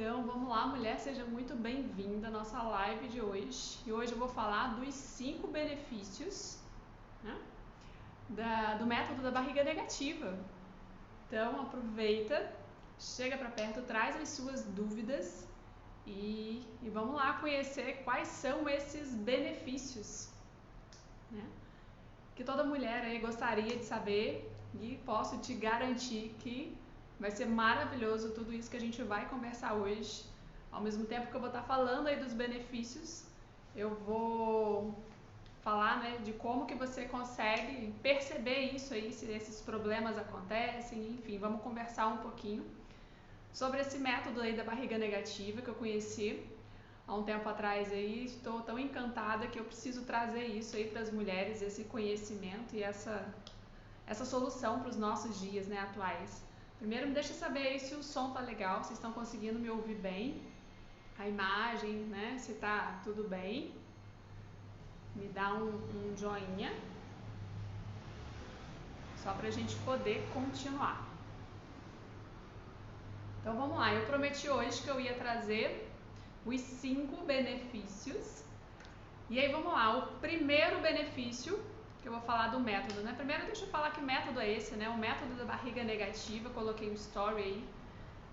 Então, vamos lá, mulher, seja muito bem-vinda à nossa live de hoje. E hoje eu vou falar dos 5 benefícios, né, do método da barriga negativa. Então, aproveita, chega para perto, traz as suas dúvidas e vamos lá conhecer quais são esses benefícios, né, que toda mulher aí gostaria de saber, e posso te garantir que vai ser maravilhoso tudo isso que a gente vai conversar hoje. Ao mesmo tempo que eu vou estar falando aí dos benefícios, eu vou falar, né, de como que você consegue perceber isso aí, se esses problemas acontecem, enfim, vamos conversar um pouquinho sobre esse método aí da barriga negativa que eu conheci há um tempo atrás aí. Estou tão encantada que eu preciso trazer isso aí para as mulheres, esse conhecimento e essa solução para os nossos dias, né, atuais. Primeiro, me deixa saber aí se o som tá legal, se estão conseguindo me ouvir bem, a imagem, né, se tá tudo bem. Me dá um joinha, só pra gente poder continuar. Então vamos lá, eu prometi hoje que eu ia trazer os 5 benefícios. E aí vamos lá, o primeiro benefício que eu vou falar do método, né? Primeiro deixa eu falar que método é esse, né? O método da barriga negativa, coloquei um story aí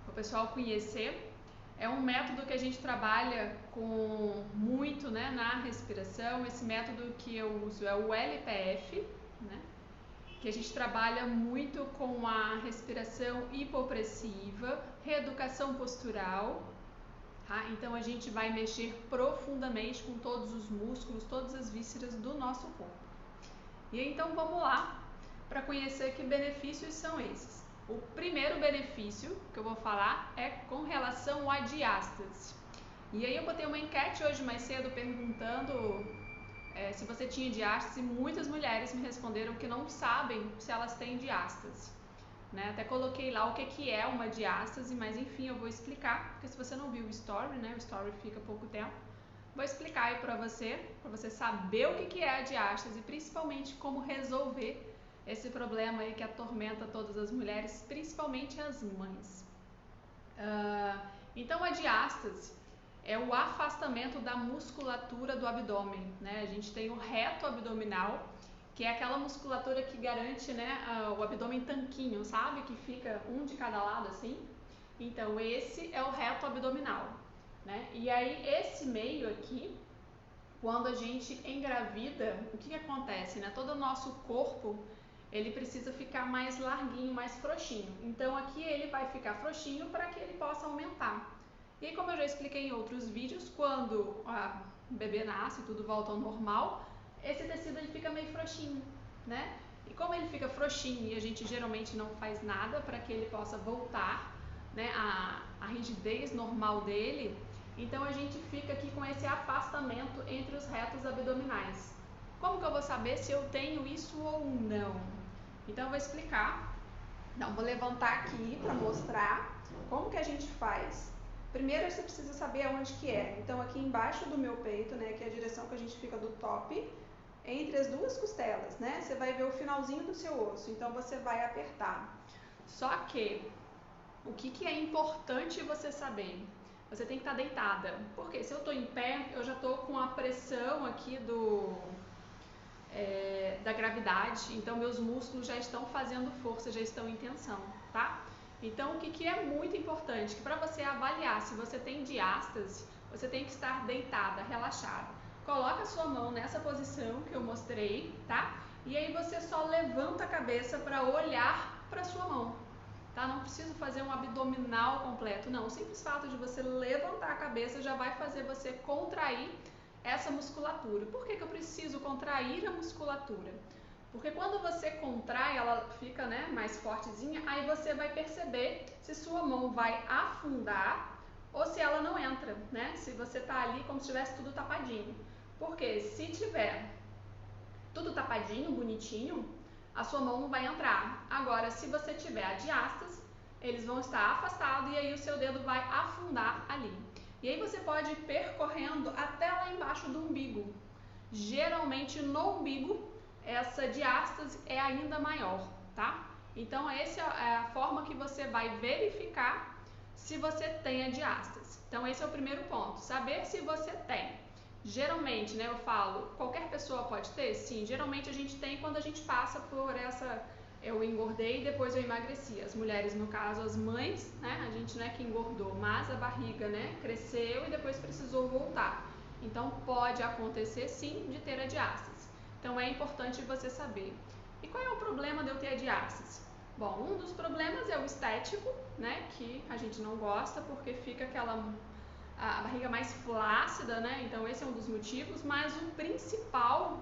para o pessoal conhecer. É um método que a gente trabalha com muito, né, na respiração. Esse método que eu uso é o LPF, né, que a gente trabalha muito com a respiração hipopressiva, reeducação postural, tá? Então a gente vai mexer profundamente com todos os músculos, todas as vísceras do nosso corpo. E então vamos lá para conhecer que benefícios são esses. O primeiro benefício que eu vou falar é com relação à diástase. E aí eu botei uma enquete hoje mais cedo perguntando se você tinha diástase. Muitas mulheres me responderam que não sabem se elas têm diástase, né? Até coloquei lá o que é uma diástase, mas enfim, eu vou explicar, porque se você não viu o story, né, o story fica pouco tempo, vou explicar aí para você saber o que é a diástase e principalmente como resolver esse problema aí que atormenta todas as mulheres, principalmente as mães. Então a diástase é o afastamento da musculatura do abdômen, né? A gente tem o reto abdominal, que é aquela musculatura que garante, né, o abdômen tanquinho, sabe? Que fica um de cada lado assim. Então esse é o reto abdominal, né? E aí esse meio aqui, quando a gente engravida, o que acontece, né? Todo o nosso corpo, ele precisa ficar mais larguinho, mais frouxinho. Então aqui ele vai ficar frouxinho para que ele possa aumentar. E como eu já expliquei em outros vídeos, quando o bebê nasce e tudo volta ao normal, esse tecido ele fica meio frouxinho, né? E como ele fica frouxinho e a gente geralmente não faz nada para que ele possa voltar, né, a rigidez normal dele, então a gente fica aqui com esse afastamento entre os retos abdominais. Como que eu vou saber se eu tenho isso ou não? Então eu vou explicar. Não, vou levantar aqui para mostrar como que a gente faz. Primeiro você precisa saber aonde que é. Então aqui embaixo do meu peito, né, que é a direção que a gente fica do top, entre as duas costelas, né, você vai ver o finalzinho do seu osso. Então você vai apertar. Só que o que é importante você saber? Você tem que estar deitada. Porque se eu estou em pé, eu já estou com a pressão aqui da gravidade, então meus músculos já estão fazendo força, já estão em tensão, tá? Então o que é muito importante? Que para você avaliar se você tem diástase, você tem que estar deitada, relaxada. Coloca a sua mão nessa posição que eu mostrei, tá? E aí você só levanta a cabeça para olhar para sua mão, tá? Não preciso fazer um abdominal completo, não. O simples fato de você levantar a cabeça já vai fazer você contrair essa musculatura. Por que eu preciso contrair a musculatura? Porque quando você contrai, ela fica, né, mais fortezinha, aí você vai perceber se sua mão vai afundar ou se ela não entra, né? Se você tá ali como se tivesse tudo tapadinho. Porque se tiver tudo tapadinho, bonitinho, a sua mão não vai entrar. Agora, se você tiver a diástase, eles vão estar afastados e aí o seu dedo vai afundar ali. E aí você pode ir percorrendo até lá embaixo do umbigo. Geralmente no umbigo, essa diástase é ainda maior, tá? Então essa é a forma que você vai verificar se você tem a diástase. Então esse é o primeiro ponto, saber se você tem. Geralmente, né, eu falo, qualquer pessoa pode ter? Sim, geralmente a gente tem quando a gente passa por essa, eu engordei e depois eu emagreci. As mulheres, no caso, as mães, né, a gente não é que engordou, mas a barriga, né, cresceu e depois precisou voltar. Então pode acontecer sim de ter a diástase. Então é importante você saber. E qual é o problema de eu ter a diástase? Bom, um dos problemas é o estético, né, que a gente não gosta porque fica a barriga mais flácida, né, então esse é um dos motivos, mas o principal,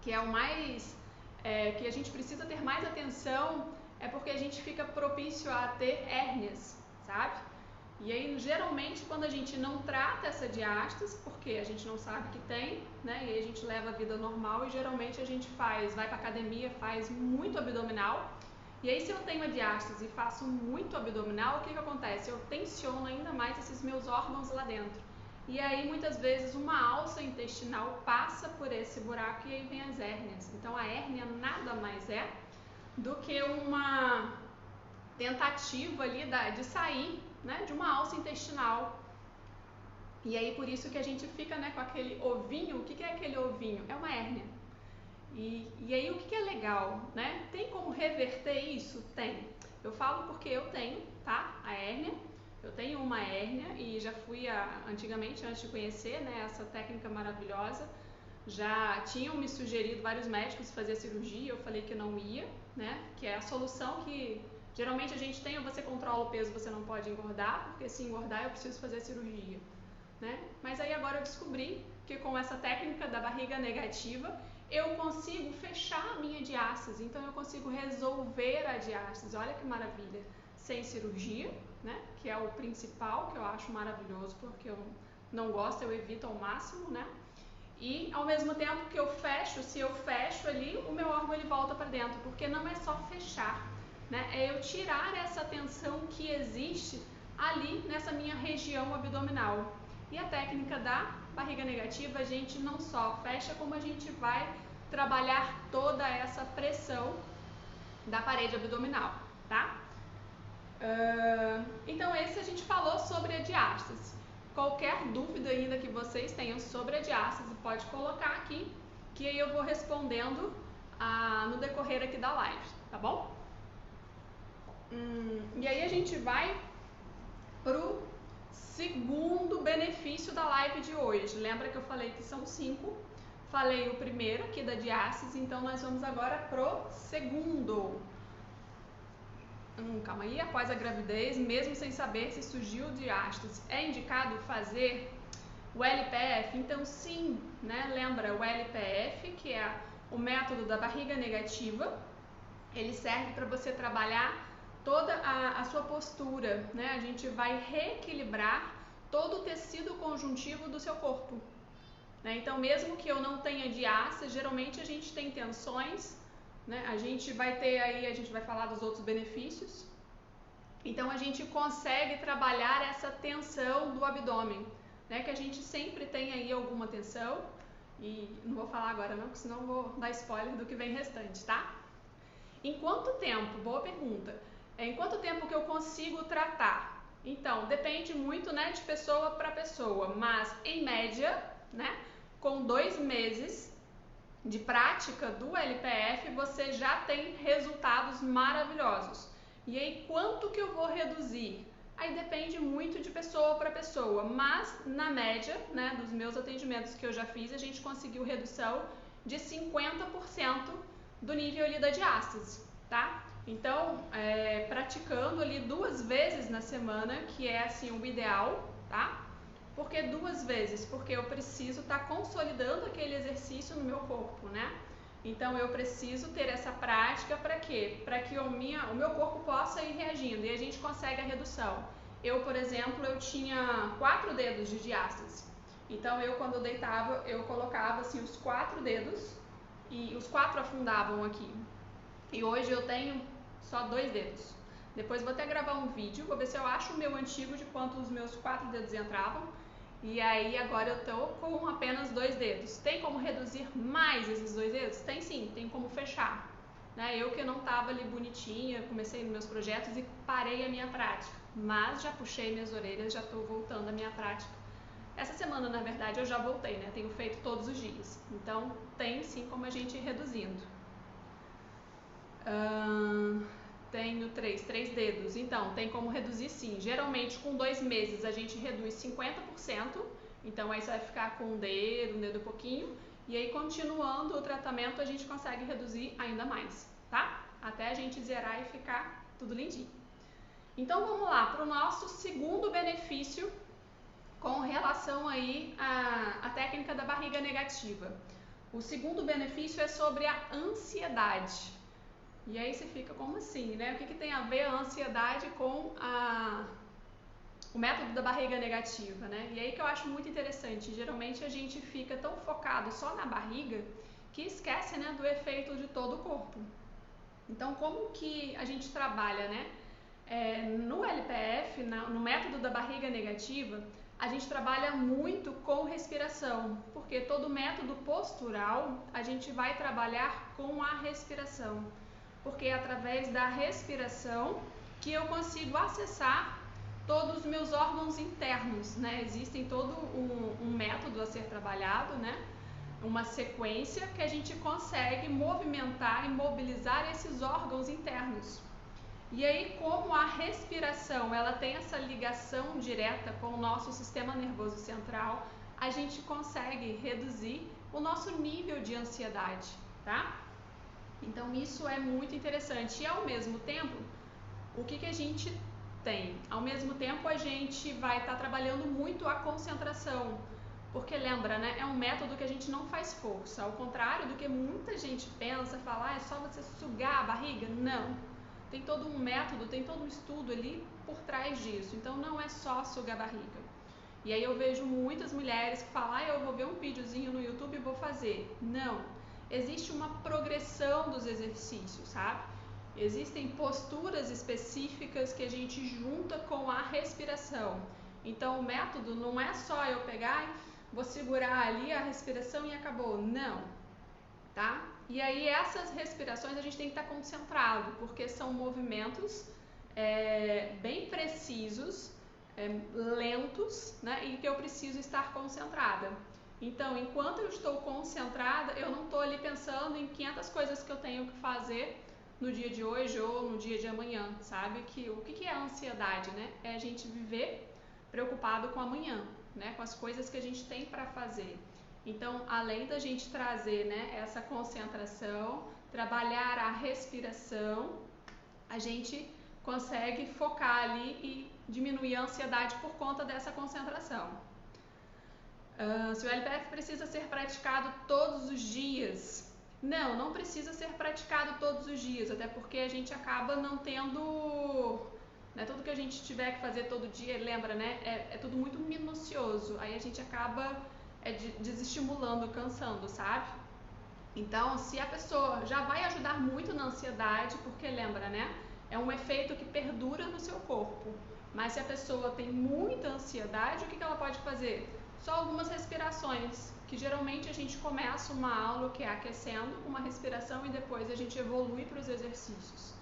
que é o mais, que a gente precisa ter mais atenção, é porque a gente fica propício a ter hérnias, sabe? E aí, geralmente, quando a gente não trata essa diástase, porque a gente não sabe que tem, né? E aí a gente leva a vida normal e geralmente a gente vai pra academia, faz muito abdominal. E aí, se eu tenho a diástase e faço muito abdominal, o que acontece? Eu tensiono ainda mais esses meus órgãos lá dentro. E aí, muitas vezes, uma alça intestinal passa por esse buraco e aí vem as hérnias. Então, a hérnia nada mais é do que uma tentativa ali de sair, né, de uma alça intestinal. E aí por isso que a gente fica, né, com aquele ovinho. O que é aquele ovinho? É uma hérnia. E aí o que é legal, né? Tem como reverter isso? Tem. Eu falo porque eu tenho, tá? A hérnia. Eu tenho uma hérnia e já fui antigamente, antes de conhecer, né, essa técnica maravilhosa, já tinham me sugerido vários médicos fazer cirurgia. Eu falei que não ia, né? Que é a solução que geralmente a gente tem, ou você controla o peso, você não pode engordar, porque se engordar eu preciso fazer cirurgia, né? Mas aí agora eu descobri que com essa técnica da barriga negativa, eu consigo fechar a minha diástase, então eu consigo resolver a diástase, olha que maravilha, sem cirurgia, né? Que é o principal, que eu acho maravilhoso, porque eu não gosto, eu evito ao máximo, né? E ao mesmo tempo que eu fecho, se eu fecho ali, o meu órgão ele volta para dentro, porque não é só fechar, né? É eu tirar essa tensão que existe ali nessa minha região abdominal. E a técnica da barriga negativa, a gente não só fecha, como a gente vai trabalhar toda essa pressão da parede abdominal, tá? Então esse a gente falou sobre a diástase. Qualquer dúvida ainda que vocês tenham sobre a diástase, pode colocar aqui, que aí eu vou respondendo no decorrer aqui da live, tá bom? E aí a gente vai pro segundo benefício da live de hoje. Lembra que eu falei que são 5? Falei o primeiro aqui da diástase, então nós vamos agora pro segundo. Calma aí, após a gravidez, mesmo sem saber se surgiu diástase, é indicado fazer o LPF? Então sim, né? Lembra o LPF, que é o método da barriga negativa, ele serve para você trabalhar toda a sua postura, né? A gente vai reequilibrar todo o tecido conjuntivo do seu corpo, né? Então mesmo que eu não tenha diástase, geralmente a gente tem tensões, né? A gente vai ter aí, a gente vai falar dos outros benefícios. Então a gente consegue trabalhar essa tensão do abdômen, né? Que a gente sempre tem aí alguma tensão. E não vou falar agora não, porque senão eu vou dar spoiler do que vem restante, tá? Em quanto tempo? Boa pergunta. Em quanto tempo que eu consigo tratar? Então, depende muito, né, de pessoa para pessoa, mas em média, né, com 2 meses de prática do LPF, você já tem resultados maravilhosos. E aí, quanto que eu vou reduzir? Aí depende muito de pessoa para pessoa, mas na média, né, dos meus atendimentos que eu já fiz, a gente conseguiu redução de 50% do nível ali da diástase, tá? Então, praticando ali 2 vezes na semana, que é assim o ideal, tá? Por que 2 vezes? Porque eu preciso estar consolidando aquele exercício no meu corpo, né? Então eu preciso ter essa prática para quê? Para que o meu corpo possa ir reagindo e a gente consegue a redução. Eu, por exemplo, eu tinha 4 dedos de diástase. Então eu, quando eu deitava, eu colocava assim os 4 dedos e os 4 afundavam aqui. E hoje eu tenho só 2 dedos. Depois vou até gravar um vídeo, vou ver se eu acho o meu antigo de quanto os meus 4 dedos entravam. E aí agora eu tô com apenas 2 dedos. Tem como reduzir mais esses 2 dedos? Tem sim, tem como fechar, né? Eu que não tava ali bonitinha, comecei nos meus projetos e parei a minha prática. mas já puxei minhas orelhas, já estou voltando à minha prática. Essa semana, na verdade, eu já voltei, né? Tenho feito todos os dias. Então, tem sim como a gente ir reduzindo. Tenho três dedos. Então, tem como reduzir sim. Geralmente, com 2 meses, a gente reduz 50%. Então, aí você vai ficar com um dedo e pouquinho. E aí, continuando o tratamento, a gente consegue reduzir ainda mais, tá? Até a gente zerar e ficar tudo lindinho. Então, vamos lá para o nosso segundo benefício com relação aí à técnica da barriga negativa. O segundo benefício é sobre a ansiedade. E aí você fica, como assim, né? O que tem a ver a ansiedade com o método da barriga negativa, né? E aí que eu acho muito interessante. Geralmente a gente fica tão focado só na barriga que esquece, né, do efeito de todo o corpo. Então, como que a gente trabalha, né? No LPF, no método da barriga negativa, a gente trabalha muito com respiração, porque todo método postural a gente vai trabalhar com a respiração, porque é através da respiração que eu consigo acessar todos os meus órgãos internos, né? Existem todo um método a ser trabalhado, né? Uma sequência que a gente consegue movimentar e mobilizar esses órgãos internos. E aí, como a respiração ela tem essa ligação direta com o nosso sistema nervoso central, a gente consegue reduzir o nosso nível de ansiedade, tá? Então, isso é muito interessante. E, ao mesmo tempo, o que a gente tem? Ao mesmo tempo, a gente vai estar trabalhando muito a concentração, porque lembra, né? É um método que a gente não faz força, ao contrário do que muita gente pensa, fala, é só você sugar a barriga? Não. Tem todo um método, tem todo um estudo ali por trás disso. Então, não é só sugar a barriga. E aí eu vejo muitas mulheres que falam, eu vou ver um videozinho no YouTube e vou fazer. Não. Existe uma progressão dos exercícios, sabe? Existem posturas específicas que a gente junta com a respiração. Então, o método não é só eu pegar e vou segurar ali a respiração e acabou. Não, tá? E aí, essas respirações a gente tem que estar concentrado, porque são movimentos bem precisos, lentos, né? E que eu preciso estar concentrada. Então, enquanto eu estou concentrada, eu não estou ali pensando em 500 coisas que eu tenho que fazer no dia de hoje ou no dia de amanhã, sabe? O que é a ansiedade, né? É a gente viver preocupado com amanhã, né? Com as coisas que a gente tem para fazer. Então, além da gente trazer, né, essa concentração, trabalhar a respiração, a gente consegue focar ali e diminuir a ansiedade por conta dessa concentração. Se o LPF precisa ser praticado todos os dias? Não precisa ser praticado todos os dias, até porque a gente acaba não tendo... Né, tudo que a gente tiver que fazer todo dia, lembra, né? É tudo muito minucioso, aí a gente acaba desestimulando, cansando, sabe? Então, se a pessoa já vai ajudar muito na ansiedade, porque lembra, né? É um efeito que perdura no seu corpo. Mas se a pessoa tem muita ansiedade, o que ela pode fazer? Só algumas respirações, que geralmente a gente começa uma aula que é aquecendo, uma respiração, e depois a gente evolui para os exercícios.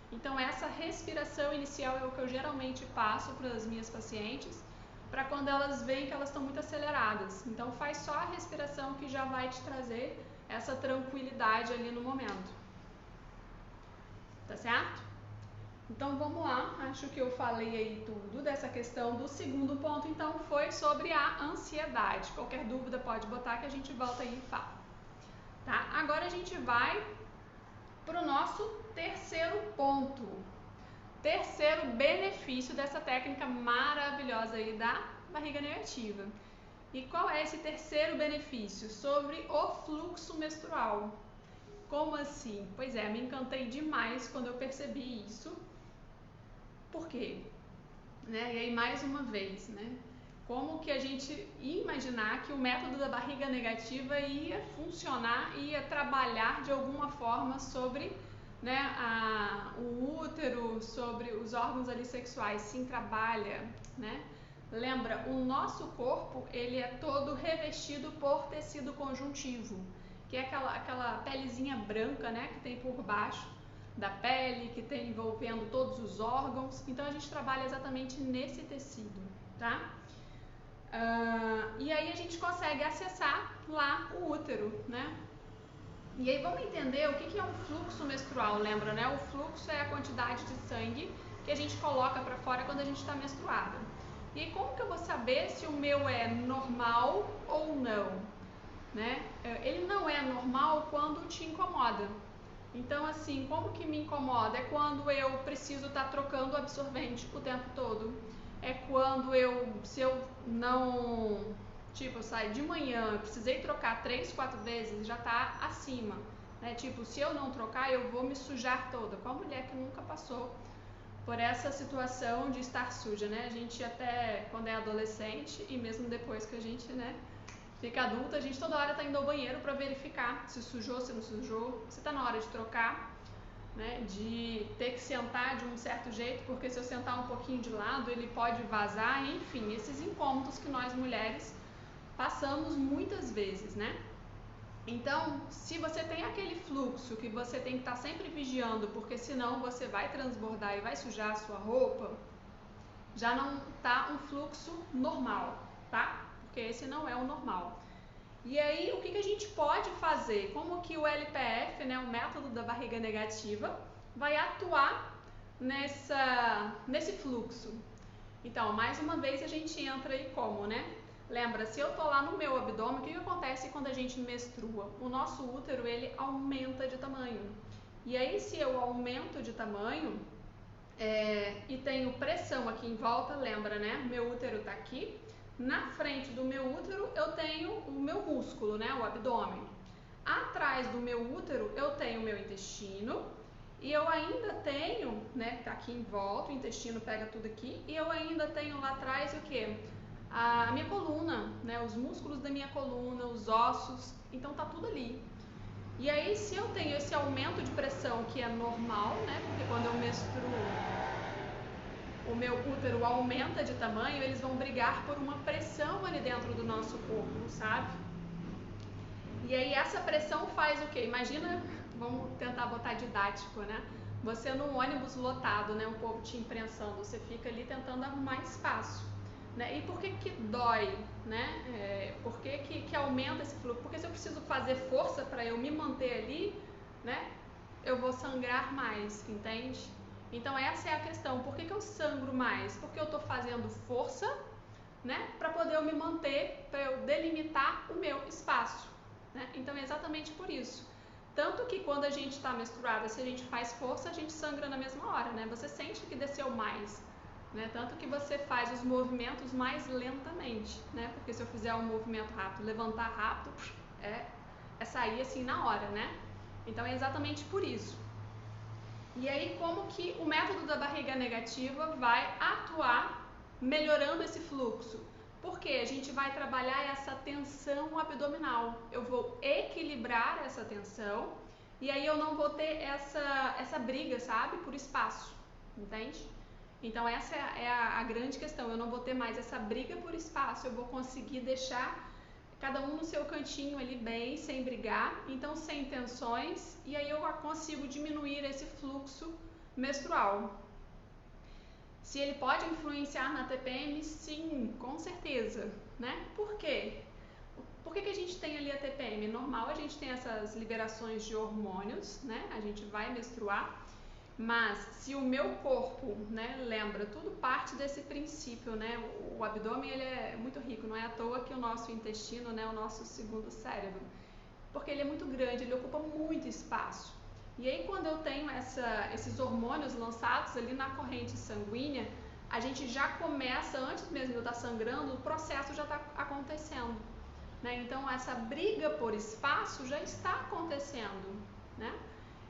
Então, essa respiração inicial é o que eu geralmente passo para as minhas pacientes, para quando elas veem que elas estão muito aceleradas. Então, faz só a respiração que já vai te trazer essa tranquilidade ali no momento. Tá certo? Então, vamos lá. Acho que eu falei aí tudo dessa questão do segundo ponto. Então, foi sobre a ansiedade. Qualquer dúvida pode botar que a gente volta aí e fala. Tá? Agora a gente vai para o nosso terceiro ponto. Terceiro benefício dessa técnica maravilhosa aí da barriga negativa. E qual é esse terceiro benefício? Sobre o fluxo menstrual. Como assim? Pois é, me encantei demais quando eu percebi isso. Por quê? Né? E aí, mais uma vez, né? Como que a gente ia imaginar que o método da barriga negativa ia funcionar, ia trabalhar de alguma forma sobre, né, o útero, sobre os órgãos ali sexuais? Sim, trabalha, né? Lembra, o nosso corpo, ele é todo revestido por tecido conjuntivo, que é aquela pelezinha branca, né, que tem por baixo da pele, que tem envolvendo todos os órgãos. Então a gente trabalha exatamente nesse tecido, tá? E aí a gente consegue acessar lá o útero, né? E aí vamos entender o que é um fluxo menstrual, lembra, né? O fluxo é a quantidade de sangue que a gente coloca para fora quando a gente está menstruada. E aí como que eu vou saber se o meu é normal ou não? Né? Ele não é normal quando te incomoda. Então, assim, como que me incomoda? É quando eu preciso estar trocando o absorvente o tempo todo. É quando se eu não, tipo, eu saio de manhã, precisei trocar 3, 4 vezes, já tá acima. Né? Tipo, se eu não trocar, eu vou me sujar toda. Qual mulher que nunca passou por essa situação de estar suja, né? A gente até, quando é adolescente e mesmo depois que a gente, né, fica adulta, a gente toda hora tá indo ao banheiro para verificar se sujou, se não sujou, se tá na hora de trocar, né, de ter que sentar de um certo jeito, porque se eu sentar um pouquinho de lado, ele pode vazar, enfim, esses incômodos que nós mulheres passamos muitas vezes, né? Então, se você tem aquele fluxo que você tem que estar sempre vigiando, porque senão você vai transbordar e vai sujar a sua roupa, já não tá um fluxo normal, tá? Porque esse não é o normal. E aí, o que a gente pode fazer? Como que o LPF, né, o método da barriga negativa, vai atuar nesse fluxo? Então, mais uma vez a gente entra aí como, né? Lembra, se eu tô lá no meu abdômen, o que acontece quando a gente menstrua? O nosso útero, ele aumenta de tamanho. E aí, se eu aumento de tamanho e tenho pressão aqui em volta, lembra, né? Meu útero tá aqui. Na frente do meu útero, eu tenho o meu músculo, né? O abdômen. Atrás do meu útero, eu tenho o meu intestino. E eu ainda tenho, né, tá aqui em volta, o intestino pega tudo aqui, e eu ainda tenho lá atrás o quê? A minha coluna, né, os músculos da minha coluna, os ossos, então tá tudo ali. E aí, se eu tenho esse aumento de pressão que é normal, né, porque quando eu menstruo, o meu útero aumenta de tamanho, eles vão brigar por uma pressão ali dentro do nosso corpo, sabe? E aí essa pressão faz o quê? Imagina, vamos tentar botar didático, né? Você num ônibus lotado, né? O povo te imprensando, você fica ali tentando arrumar espaço. Né? E por que dói? Né? Por que aumenta esse fluxo? Porque se eu preciso fazer força para eu me manter ali, né? Eu vou sangrar mais, entende? Então essa é a questão. Por que eu sangro mais? Porque eu estou fazendo força, né? Para poder eu me manter, para eu delimitar o meu espaço. Né? Então é exatamente por isso. Tanto que quando a gente está menstruada, se a gente faz força, a gente sangra na mesma hora, né? Você sente que desceu mais, né? Tanto que você faz os movimentos mais lentamente, né? Porque se eu fizer um movimento rápido, levantar rápido, é sair assim na hora, né? Então é exatamente por isso. E aí como que o método da barriga negativa vai atuar melhorando esse fluxo? Porque a gente vai trabalhar essa tensão abdominal. Eu vou equilibrar essa tensão e aí eu não vou ter essa briga, sabe? Por espaço, entende? Então essa é a grande questão. Eu não vou ter mais essa briga por espaço. Eu vou conseguir deixar cada um no seu cantinho ali bem, sem brigar, então sem tensões, e aí eu consigo diminuir esse fluxo menstrual. Se ele pode influenciar na TPM, sim, com certeza, né? Por quê? Por que a gente tem ali a TPM? Normal, a gente tem essas liberações de hormônios, né? A gente vai menstruar, mas se o meu corpo, né, lembra, tudo parte desse princípio, né? O abdômen, ele é muito rico, não é à toa que o nosso intestino, né, é o nosso segundo cérebro, porque ele é muito grande, ele ocupa muito espaço. E aí quando eu tenho esses hormônios lançados ali na corrente sanguínea, a gente já começa, antes mesmo de eu estar sangrando, o processo já está acontecendo. Né? Então essa briga por espaço já está acontecendo. Né?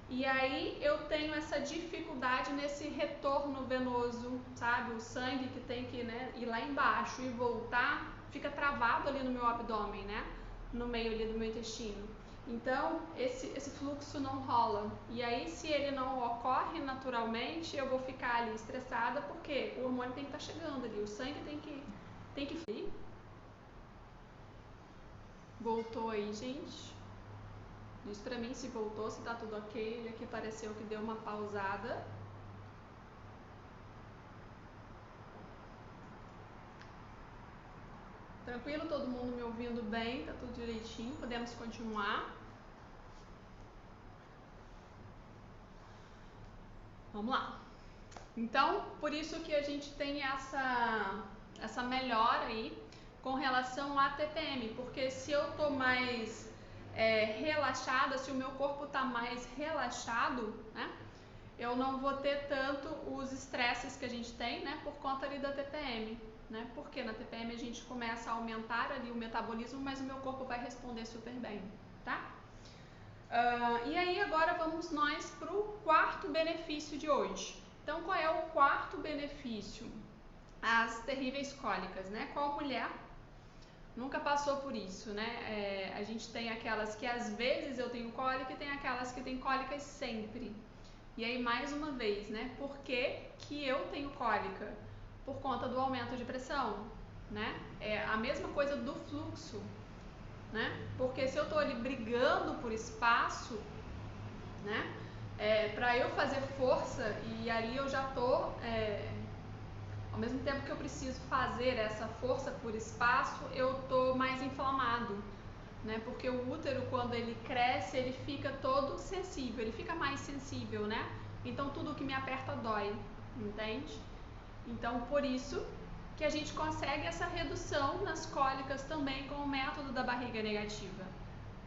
E aí eu tenho essa dificuldade nesse retorno venoso, sabe? O sangue que tem que, né, ir lá embaixo e voltar, fica travado ali no meu abdômen, né? No meio ali do meu intestino. Então, esse fluxo não rola. E aí, se ele não ocorre naturalmente, eu vou ficar ali estressada, porque o hormônio tem que estar chegando ali, o sangue tem que fluir. Voltou aí, gente? Diz pra mim se voltou, se tá tudo ok. Ele aqui pareceu que deu uma pausada. Tranquilo? Todo mundo me ouvindo bem? Tá tudo direitinho? Podemos continuar? Vamos lá. Então, por isso que a gente tem essa melhora aí com relação à TPM, porque se eu tô mais relaxada, se o meu corpo tá mais relaxado, né, eu não vou ter tanto os estresses que a gente tem, né, por conta ali da TPM, né, porque na TPM a gente começa a aumentar ali o metabolismo, mas o meu corpo vai responder super bem, tá? E aí agora vamos nós para o quarto benefício de hoje. Então, qual é o quarto benefício? As terríveis cólicas, né? Qual mulher nunca passou por isso, né? A gente tem aquelas que às vezes eu tenho cólica e tem aquelas que têm cólicas sempre. E aí, mais uma vez, né? Por que eu tenho cólica? Por conta do aumento de pressão, né? É a mesma coisa do fluxo, né? Porque se eu tô ali brigando por espaço, né? Para eu fazer força e ali eu já tô ao mesmo tempo que eu preciso fazer essa força por espaço, eu tô mais inflamado, né? Porque o útero, quando ele cresce, ele fica todo sensível, ele fica mais sensível, né? Então tudo que me aperta dói, entende? Então por isso que a gente consegue essa redução nas cólicas também com o método da barriga negativa,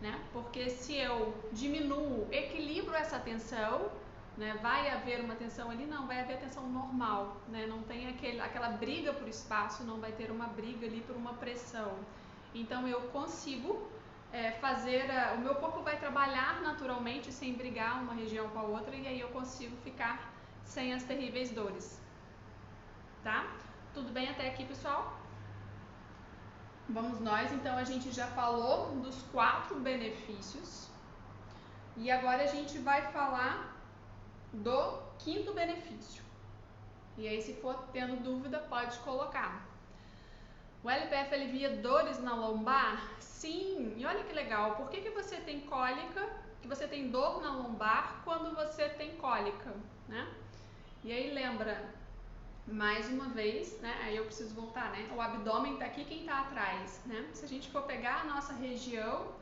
né? Porque se eu diminuo, equilibro essa tensão, né? Vai haver uma tensão ali? Não, vai haver tensão normal, né? Não tem aquela briga por espaço, não vai ter uma briga ali por uma pressão. Então eu consigo fazer, o meu corpo vai trabalhar naturalmente sem brigar uma região com a outra e aí eu consigo ficar sem as terríveis dores, tá? Tudo bem até aqui, pessoal? Vamos nós, então a gente já falou dos 4 benefícios e agora a gente vai falar do 5º benefício. E aí, se for tendo dúvida, pode colocar. O LPF alivia dores na lombar? Sim, e olha que legal, por que você tem cólica, que você tem dor na lombar quando você tem cólica, né? E aí lembra, mais uma vez, né, aí eu preciso voltar, né, o abdômen tá aqui, quem tá atrás, né? Se a gente for pegar a nossa região,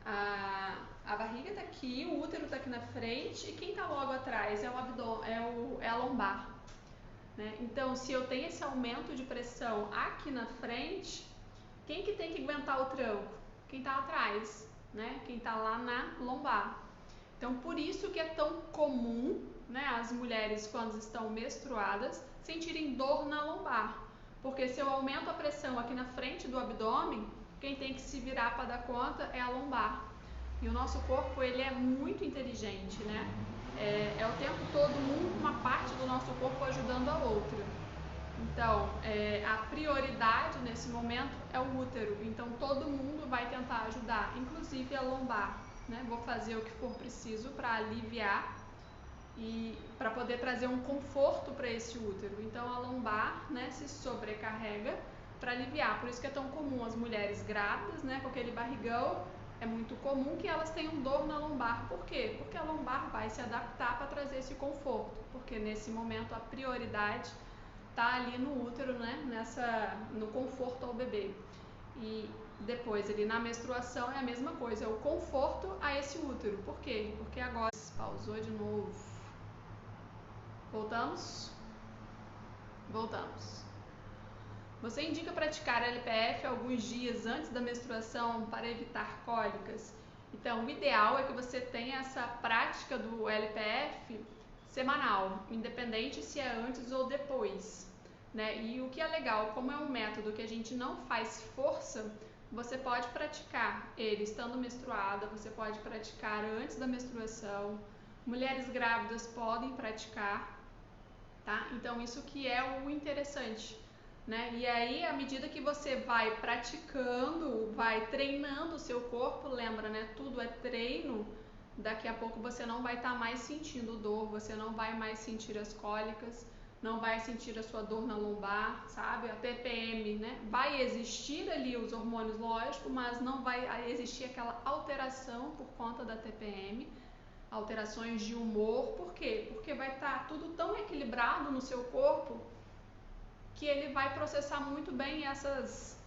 a barriga tá aqui, o útero tá aqui na frente e quem tá logo atrás é o abdômen, é a lombar, né? Então, se eu tenho esse aumento de pressão aqui na frente, quem que tem que aguentar o tranco? Quem tá atrás, né? Quem tá lá na lombar. Então, por isso que é tão comum, né, as mulheres quando estão menstruadas sentirem dor na lombar, porque se eu aumento a pressão aqui na frente do abdômen, quem tem que se virar para dar conta é a lombar. E o nosso corpo, ele é muito inteligente, né? É o tempo todo uma parte do nosso corpo ajudando a outra. Então, a prioridade nesse momento é o útero. Então, todo mundo vai tentar ajudar, inclusive a lombar, né? Vou fazer o que for preciso para aliviar e para poder trazer um conforto para esse útero. Então, a lombar, né, se sobrecarrega para aliviar. Por isso que é tão comum as mulheres grávidas, né, com aquele barrigão, é muito comum que elas tenham dor na lombar. Por quê? Porque a lombar vai se adaptar para trazer esse conforto, porque nesse momento a prioridade está ali no útero, né, no conforto ao bebê. E depois ali na menstruação é a mesma coisa, é o conforto a esse útero. Por quê? Porque agora pausou de novo. Voltamos? Voltamos. Você indica praticar LPF alguns dias antes da menstruação para evitar cólicas? Então, o ideal é que você tenha essa prática do LPF semanal, independente se é antes ou depois, né? E o que é legal, como é um método que a gente não faz força, você pode praticar ele estando menstruada, você pode praticar antes da menstruação, mulheres grávidas podem praticar, tá? Então, isso que é o interessante, né? E aí, à medida que você vai praticando, vai treinando o seu corpo, lembra, né? Tudo é treino. Daqui a pouco você não vai estar mais sentindo dor, você não vai mais sentir as cólicas, não vai sentir a sua dor na lombar, sabe? A TPM, né? Vai existir ali os hormônios, lógico, mas não vai existir aquela alteração por conta da TPM, alterações de humor. Por quê? Porque vai estar tudo tão equilibrado no seu corpo que ele vai processar muito bem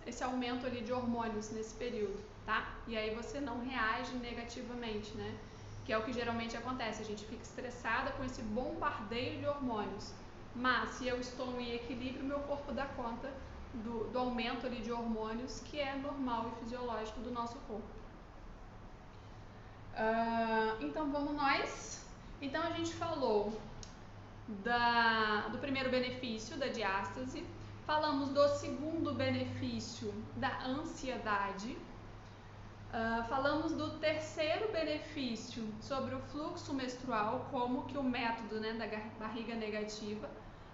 esse aumento ali de hormônios nesse período, tá? E aí você não reage negativamente, né? Que é o que geralmente acontece, a gente fica estressada com esse bombardeio de hormônios. Mas se eu estou em equilíbrio, meu corpo dá conta do aumento ali de hormônios, que é normal e fisiológico do nosso corpo. Então vamos nós. Então a gente falou do primeiro benefício da diástase, falamos do segundo benefício da ansiedade, falamos do terceiro benefício sobre o fluxo menstrual, como que o método, né, da barriga negativa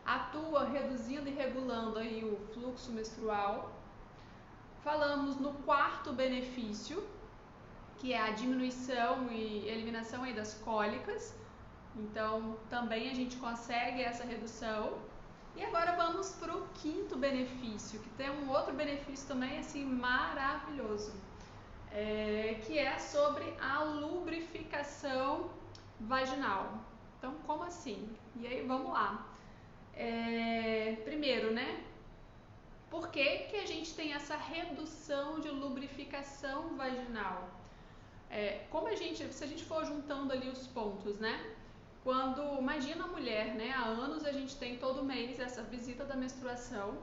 atua reduzindo e regulando aí o fluxo menstrual. Falamos no quarto benefício, que é a diminuição e eliminação aí das cólicas. Então, também a gente consegue essa redução. E agora vamos para o quinto benefício, que tem um outro benefício também assim maravilhoso, que é sobre a lubrificação vaginal. Então, como assim? E aí, vamos lá. Primeiro, né? Por que a gente tem essa redução de lubrificação vaginal? Se a gente for juntando ali os pontos, né? Imagina a mulher, né? Há anos a gente tem todo mês essa visita da menstruação,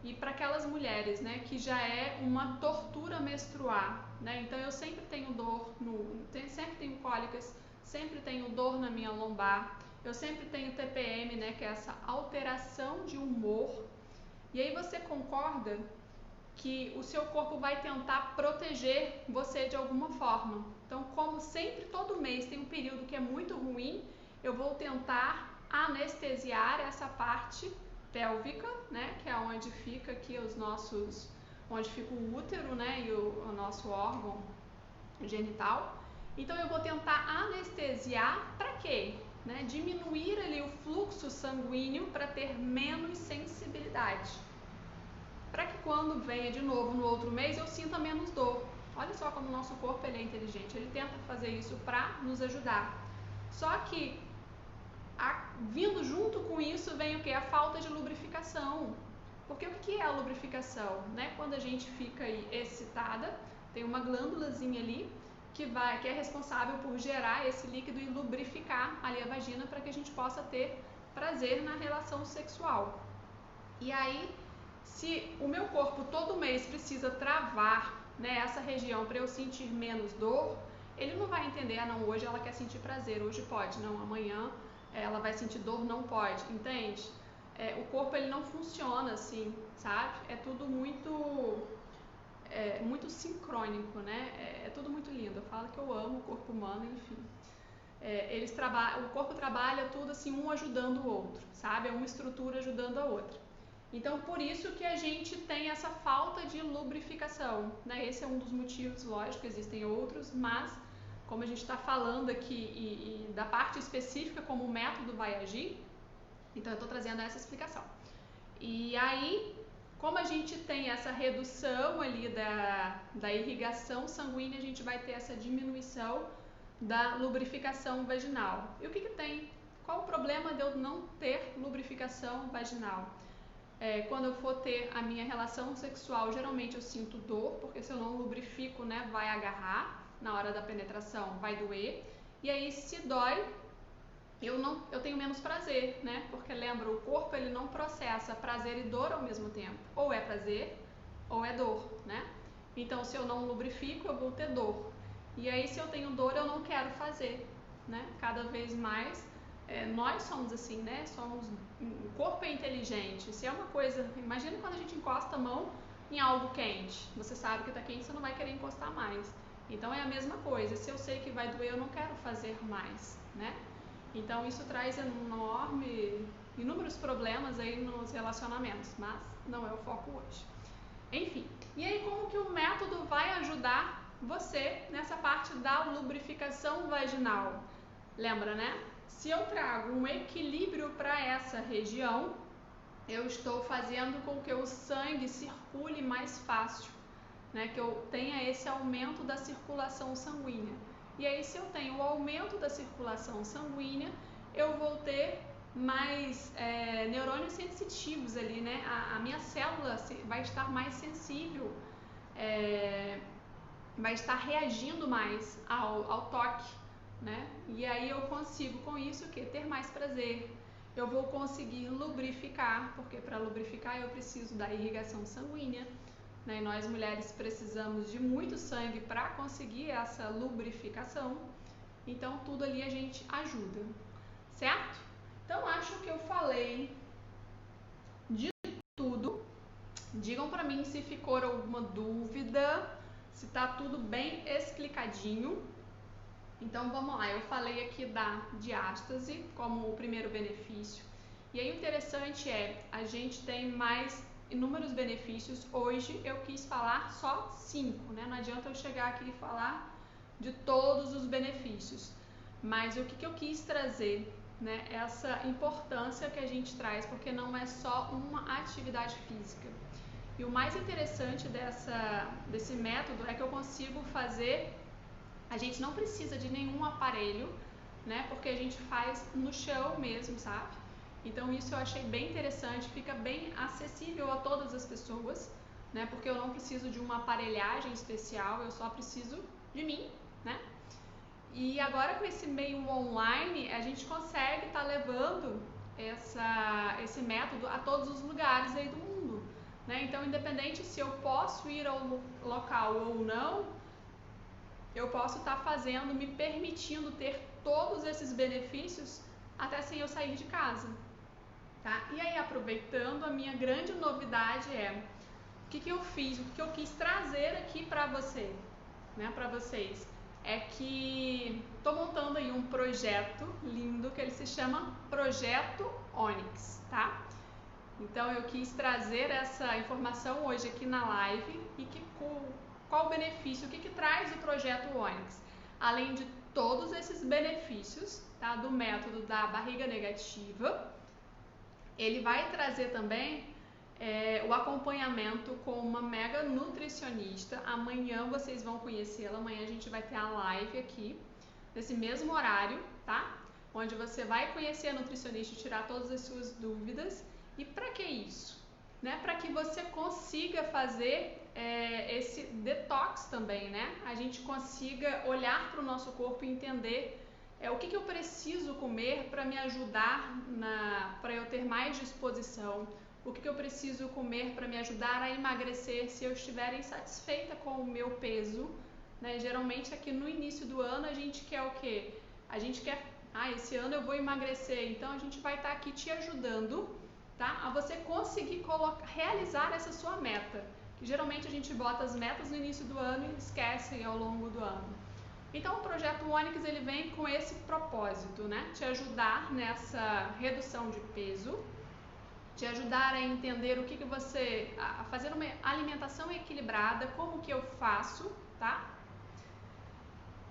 e para aquelas mulheres, né, que já é uma tortura menstruar, né? Então eu sempre tenho dor, sempre tenho cólicas, sempre tenho dor na minha lombar, eu sempre tenho TPM, né, que é essa alteração de humor. E aí você concorda que o seu corpo vai tentar proteger você de alguma forma. Então, como sempre, todo mês tem um período que é muito ruim, eu vou tentar anestesiar essa parte pélvica, né, que é onde fica aqui onde fica o útero, né, e o nosso órgão genital. Então eu vou tentar anestesiar para quê? Né, diminuir ali o fluxo sanguíneo para ter menos sensibilidade. Para que quando venha de novo no outro mês eu sinta menos dor. Olha só como o nosso corpo ele é inteligente, ele tenta fazer isso para nos ajudar. Só que vindo junto com isso vem o que? A falta de lubrificação. Porque o que é a lubrificação? Né? Quando a gente fica aí excitada, tem uma glândulazinha ali que é responsável por gerar esse líquido e lubrificar ali a vagina para que a gente possa ter prazer na relação sexual. E aí, se o meu corpo todo mês precisa travar, né, essa região para eu sentir menos dor, ele não vai entender, não, hoje ela quer sentir prazer, hoje pode, não, amanhã ela vai sentir dor, não pode, entende? O corpo ele não funciona assim, sabe? É tudo muito sincrônico, né? É tudo muito lindo. Eu falo que eu amo o corpo humano, enfim. O corpo trabalha tudo assim, um ajudando o outro, sabe? É uma estrutura ajudando a outra. Então, por isso que a gente tem essa falta de lubrificação, né? Esse é um dos motivos, lógico, existem outros, mas como a gente está falando aqui e da parte específica como o método vai agir, então eu estou trazendo essa explicação. E aí, como a gente tem essa redução ali da irrigação sanguínea, a gente vai ter essa diminuição da lubrificação vaginal. E o que tem? Qual o problema de eu não ter lubrificação vaginal? Quando eu for ter a minha relação sexual, geralmente eu sinto dor, porque se eu não lubrifico, né, vai agarrar na hora da penetração, vai doer. E aí, se dói, eu tenho menos prazer, né? Porque lembra, o corpo ele não processa prazer e dor ao mesmo tempo. Ou é prazer, ou é dor, né? Então, se eu não lubrifico, eu vou ter dor. E aí, se eu tenho dor, eu não quero fazer, né? Cada vez mais, nós somos assim, né? O corpo é inteligente. Se é uma coisa... Imagina quando a gente encosta a mão em algo quente. Você sabe que está quente, você não vai querer encostar mais. Então, é a mesma coisa. Se eu sei que vai doer, eu não quero fazer mais, né? Então, isso traz inúmeros problemas aí nos relacionamentos, mas não é o foco hoje. Enfim, e aí como que o método vai ajudar você nessa parte da lubrificação vaginal? Lembra, né? Se eu trago um equilíbrio para essa região, eu estou fazendo com que o sangue circule mais fácil, né? Que eu tenha esse aumento da circulação sanguínea. E aí, se eu tenho o aumento da circulação sanguínea, eu vou ter mais neurônios sensitivos ali, né? A minha célula vai estar mais sensível, vai estar reagindo mais ao toque, né? E aí eu consigo com isso ter mais prazer. Eu vou conseguir lubrificar, porque para lubrificar eu preciso da irrigação sanguínea, né? E nós mulheres precisamos de muito sangue para conseguir essa lubrificação. Então tudo ali a gente ajuda, certo? Então acho que eu falei de tudo. Digam para mim se ficou alguma dúvida, se tá tudo bem explicadinho. Então vamos lá, eu falei aqui da diástase como o primeiro benefício. E aí o interessante a gente tem mais inúmeros benefícios. Hoje eu quis falar só 5, né? Não adianta eu chegar aqui e falar de todos os benefícios. Mas o que eu quis trazer, né? Essa importância que a gente traz, porque não é só uma atividade física. E o mais interessante desse método é que eu consigo fazer. A gente não precisa de nenhum aparelho, né? Porque a gente faz no chão mesmo, sabe? Então isso eu achei bem interessante, fica bem acessível a todas as pessoas, né? Porque eu não preciso de uma aparelhagem especial, eu só preciso de mim, né? E agora com esse meio online, a gente consegue estar levando esse método a todos os lugares aí do mundo, né? Então, independente se eu posso ir ao local ou não, eu posso estar fazendo, me permitindo ter todos esses benefícios até sem eu sair de casa, tá? E aí, aproveitando, a minha grande novidade o que eu fiz, o que eu quis trazer aqui para você, né, para vocês, é que estou montando aí um projeto lindo que ele se chama Projeto Onyx, tá? Então eu quis trazer essa informação hoje aqui na live e qual o benefício, o que traz o Projeto Onyx? Além de todos esses benefícios, tá, do método da barriga negativa, ele vai trazer também o acompanhamento com uma mega nutricionista. Amanhã vocês vão conhecê-la, amanhã a gente vai ter a live aqui, nesse mesmo horário, tá? Onde você vai conhecer a nutricionista e tirar todas as suas dúvidas. E para que isso? Né? Para que você consiga fazer esse detox também, né? A gente consiga olhar para o nosso corpo e entender o que eu preciso comer para me ajudar, para eu ter mais disposição, o que eu preciso comer para me ajudar a emagrecer se eu estiver insatisfeita com o meu peso, né? Geralmente aqui no início do ano a gente quer o quê? A gente quer, esse ano eu vou emagrecer, então a gente vai estar aqui te ajudando, tá? A você conseguir realizar essa sua meta, que geralmente a gente bota as metas no início do ano e esquece ao longo do ano. Então o Projeto Onyx ele vem com esse propósito, né? Te ajudar nessa redução de peso, te ajudar a entender o que você, a fazer uma alimentação equilibrada, como que eu faço, tá?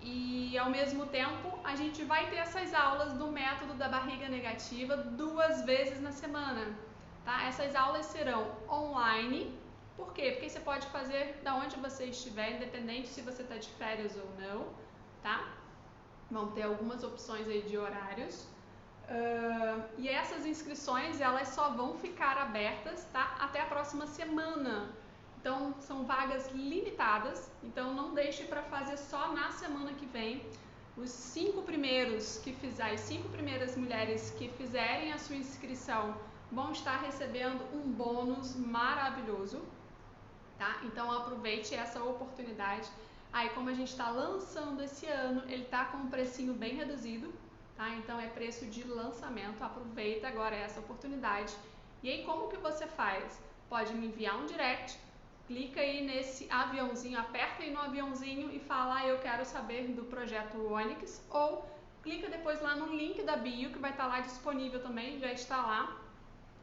E ao mesmo tempo a gente vai ter essas aulas do método da barriga negativa 2 vezes na semana, tá? Essas aulas serão online. Por quê? Porque você pode fazer da onde você estiver, independente se você está de férias ou não, tá? Vão ter algumas opções aí de horários. E essas inscrições elas só vão ficar abertas, tá? Até a próxima semana. Então são vagas limitadas, então não deixe para fazer só na semana que vem. Os 5 primeiros as 5 primeiras mulheres que fizerem a sua inscrição vão estar recebendo um bônus maravilhoso, tá? Então aproveite essa oportunidade. Aí como a gente está lançando esse ano, ele está com um precinho bem reduzido, tá? Então é preço de lançamento, aproveita agora essa oportunidade. E aí como que você faz? Pode me enviar um direct, clica aí nesse aviãozinho, aperta aí no aviãozinho e fala, eu quero saber do Projeto Onyx, ou clica depois lá no link da bio que vai estar lá disponível também, já está lá,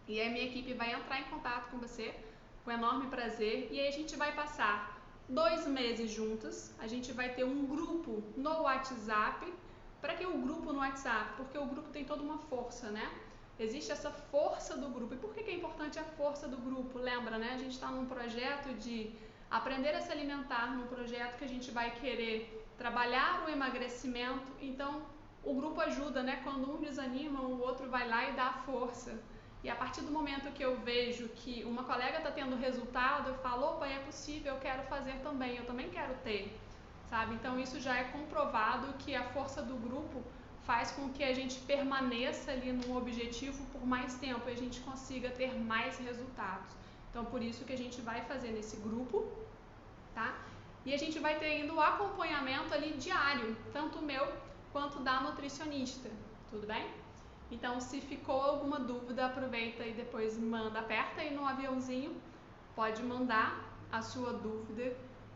e a minha equipe vai entrar em contato com você, com enorme prazer, e aí a gente vai passar 2 meses juntas, a gente vai ter um grupo no WhatsApp. Para que o grupo no WhatsApp? Porque o grupo tem toda uma força, né? Existe essa força do grupo. E por que é importante a força do grupo? Lembra, né? A gente está num projeto de aprender a se alimentar, num projeto que a gente vai querer trabalhar o emagrecimento. Então, o grupo ajuda, né? Quando um desanima, o outro vai lá e dá a força. E a partir do momento que eu vejo que uma colega está tendo resultado, eu falo, opa, é possível, eu quero fazer também, eu também quero ter, sabe? Então isso já é comprovado que a força do grupo faz com que a gente permaneça ali no objetivo por mais tempo e a gente consiga ter mais resultados. Então por isso que a gente vai fazer nesse grupo, tá? E a gente vai ter ainda o acompanhamento ali diário, tanto meu quanto da nutricionista, tudo bem? Então, se ficou alguma dúvida, aproveita e depois manda, aperta aí no aviãozinho, pode mandar a sua dúvida,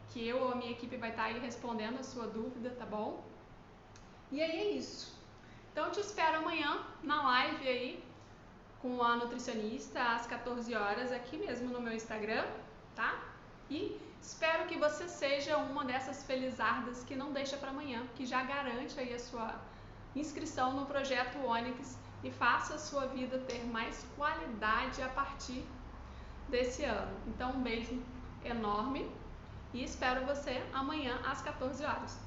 que eu ou a minha equipe vai estar aí respondendo a sua dúvida, tá bom? E aí é isso. Então, te espero amanhã na live aí com a nutricionista às 14 horas aqui mesmo no meu Instagram, tá? E espero que você seja uma dessas felizardas que não deixa para amanhã, que já garante aí a sua inscrição no projeto Onyx e faça a sua vida ter mais qualidade a partir desse ano. Então, um beijo enorme e espero você amanhã às 14 horas.